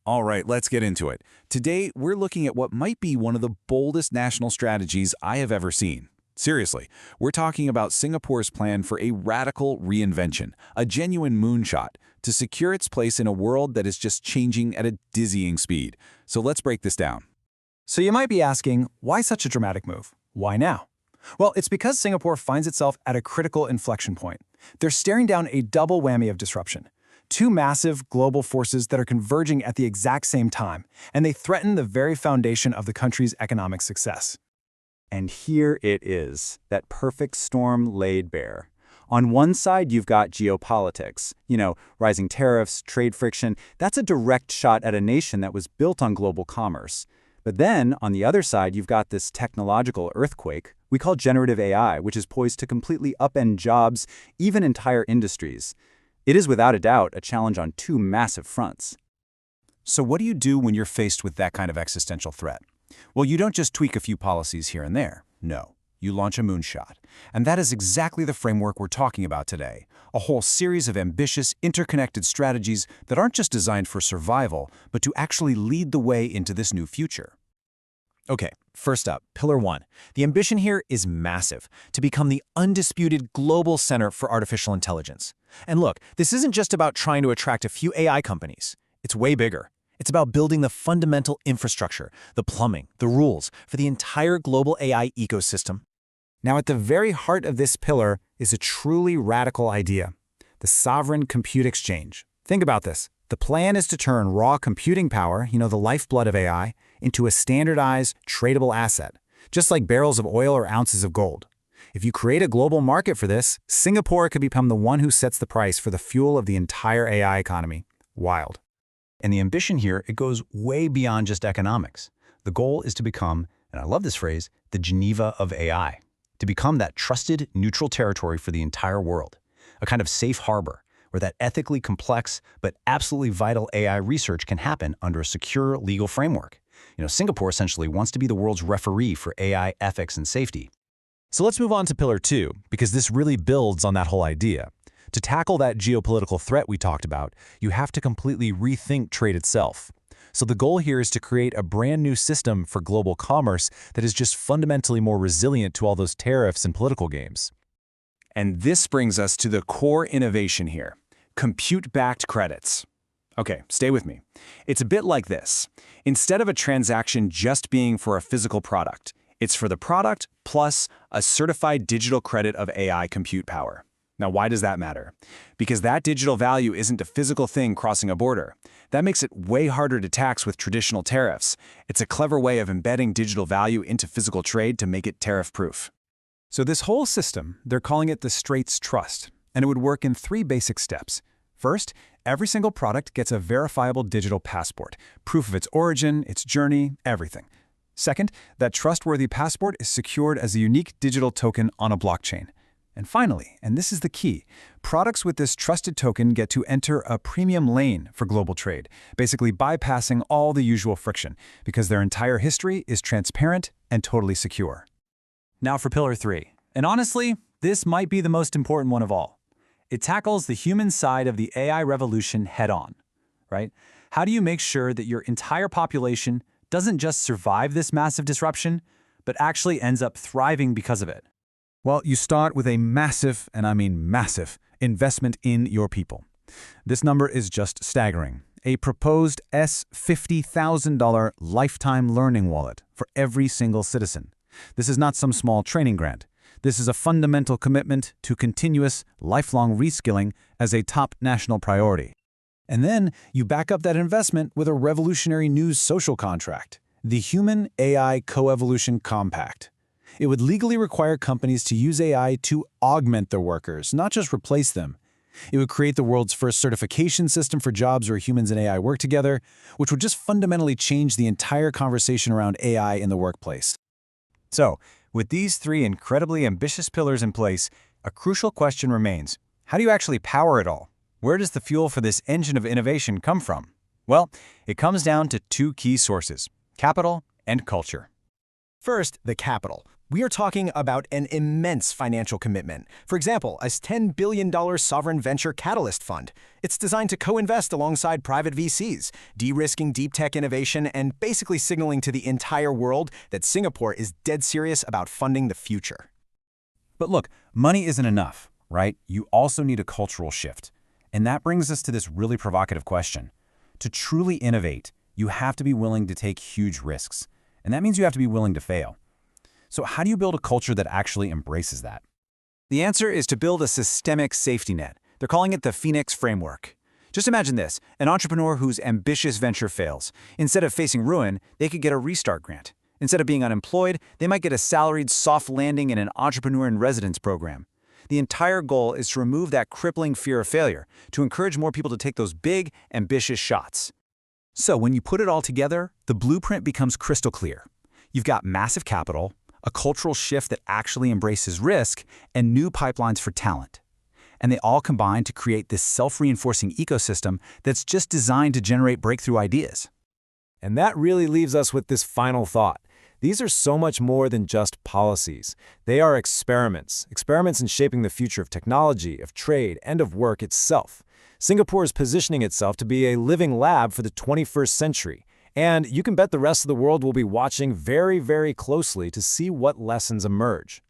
All right, let's get into it. Today, we're looking at what might be one of the boldest national strategies I have ever seen. Seriously, we're talking about Singapore's plan for a radical reinvention, a genuine moonshot, to secure its place in a world that is just changing at a dizzying speed. So let's break this down. So you might be asking, why such a dramatic move? Why now? Well, it's because Singapore finds itself at a critical inflection point. They're staring down a double whammy of disruption. Two massive global forces that are converging at the exact same time, and they threaten the very foundation of the country's economic success. And here it is, that perfect storm laid bare. On one side, you've got geopolitics. Rising tariffs, trade friction. That's a direct shot at a nation that was built on global commerce. But then, on the other side, you've got this technological earthquake we call generative AI, which is poised to completely upend jobs, even entire industries. It is without a doubt a challenge on two massive fronts. So what do you do when you're faced with that kind of existential threat? Well, you don't just tweak a few policies here and there. No, you launch a moonshot. And that is exactly the framework we're talking about today. A whole series of ambitious, interconnected strategies that aren't just designed for survival, but to actually lead the way into this new future. Okay, first up, Pillar 1. The ambition here is massive, to become the undisputed global center for artificial intelligence. And look, this isn't just about trying to attract a few AI companies. It's way bigger. It's about building the fundamental infrastructure, the plumbing, the rules for the entire global AI ecosystem. Now, at the very heart of this pillar is a truly radical idea: the sovereign compute exchange. Think about this. The plan is to turn raw computing power, the lifeblood of AI, into a standardized, tradable asset, just like barrels of oil or ounces of gold. If you create a global market for this, Singapore could become the one who sets the price for the fuel of the entire AI economy. Wild. And the ambition here, it goes way beyond just economics. The goal is to become, and I love this phrase, the Geneva of AI, to become that trusted, neutral territory for the entire world, a kind of safe harbor where that ethically complex but absolutely vital AI research can happen under a secure legal framework. Singapore essentially wants to be the world's referee for AI ethics and safety. So let's move on to Pillar 2, because this really builds on that whole idea. To tackle that geopolitical threat we talked about, you have to completely rethink trade itself. So the goal here is to create a brand new system for global commerce that is just fundamentally more resilient to all those tariffs and political games. And this brings us to the core innovation here: compute-backed credits. Okay, stay with me. It's a bit like this. Instead of a transaction just being for a physical product, it's for the product plus a certified digital credit of AI compute power. Now, why does that matter? Because that digital value isn't a physical thing crossing a border. That makes it way harder to tax with traditional tariffs. It's a clever way of embedding digital value into physical trade to make it tariff-proof. So this whole system, they're calling it the Straits Trust, and it would work in 3 basic steps. First, every single product gets a verifiable digital passport, proof of its origin, its journey, everything. Second, that trustworthy passport is secured as a unique digital token on a blockchain. And finally, and this is the key, products with this trusted token get to enter a premium lane for global trade, basically bypassing all the usual friction, because their entire history is transparent and totally secure. Now for Pillar 3. And honestly, this might be the most important one of all. It tackles the human side of the AI revolution head-on, right? How do you make sure that your entire population doesn't just survive this massive disruption, but actually ends up thriving because of it? Well, you start with a massive, and I mean massive, investment in your people. This number is just staggering. A proposed $50,000 lifetime learning wallet for every single citizen. This is not some small training grant. This is a fundamental commitment to continuous, lifelong reskilling as a top national priority. And then you back up that investment with a revolutionary new social contract, the Human AI Coevolution Compact. It would legally require companies to use AI to augment their workers, not just replace them. It would create the world's first certification system for jobs where humans and AI work together, which would just fundamentally change the entire conversation around AI in the workplace. So, with these 3 incredibly ambitious pillars in place, a crucial question remains: how do you actually power it all? Where does the fuel for this engine of innovation come from? Well, it comes down to 2 key sources: capital and culture. First, the capital. We are talking about an immense financial commitment. For example, a $10 billion sovereign venture catalyst fund. It's designed to co-invest alongside private VCs, de-risking deep tech innovation and basically signaling to the entire world that Singapore is dead serious about funding the future. But look, money isn't enough, right? You also need a cultural shift. And that brings us to this really provocative question. To truly innovate, you have to be willing to take huge risks. And that means you have to be willing to fail. So how do you build a culture that actually embraces that? The answer is to build a systemic safety net. They're calling it the Phoenix Framework. Just imagine this, an entrepreneur whose ambitious venture fails. Instead of facing ruin, they could get a restart grant. Instead of being unemployed, they might get a salaried soft landing in an entrepreneur in residence program. The entire goal is to remove that crippling fear of failure, to encourage more people to take those big, ambitious shots. So when you put it all together, the blueprint becomes crystal clear. You've got massive capital, a cultural shift that actually embraces risk, and new pipelines for talent. And they all combine to create this self-reinforcing ecosystem that's just designed to generate breakthrough ideas. And that really leaves us with this final thought. These are so much more than just policies. They are experiments in shaping the future of technology, of trade, and of work itself. Singapore is positioning itself to be a living lab for the 21st century. And you can bet the rest of the world will be watching very, very closely to see what lessons emerge.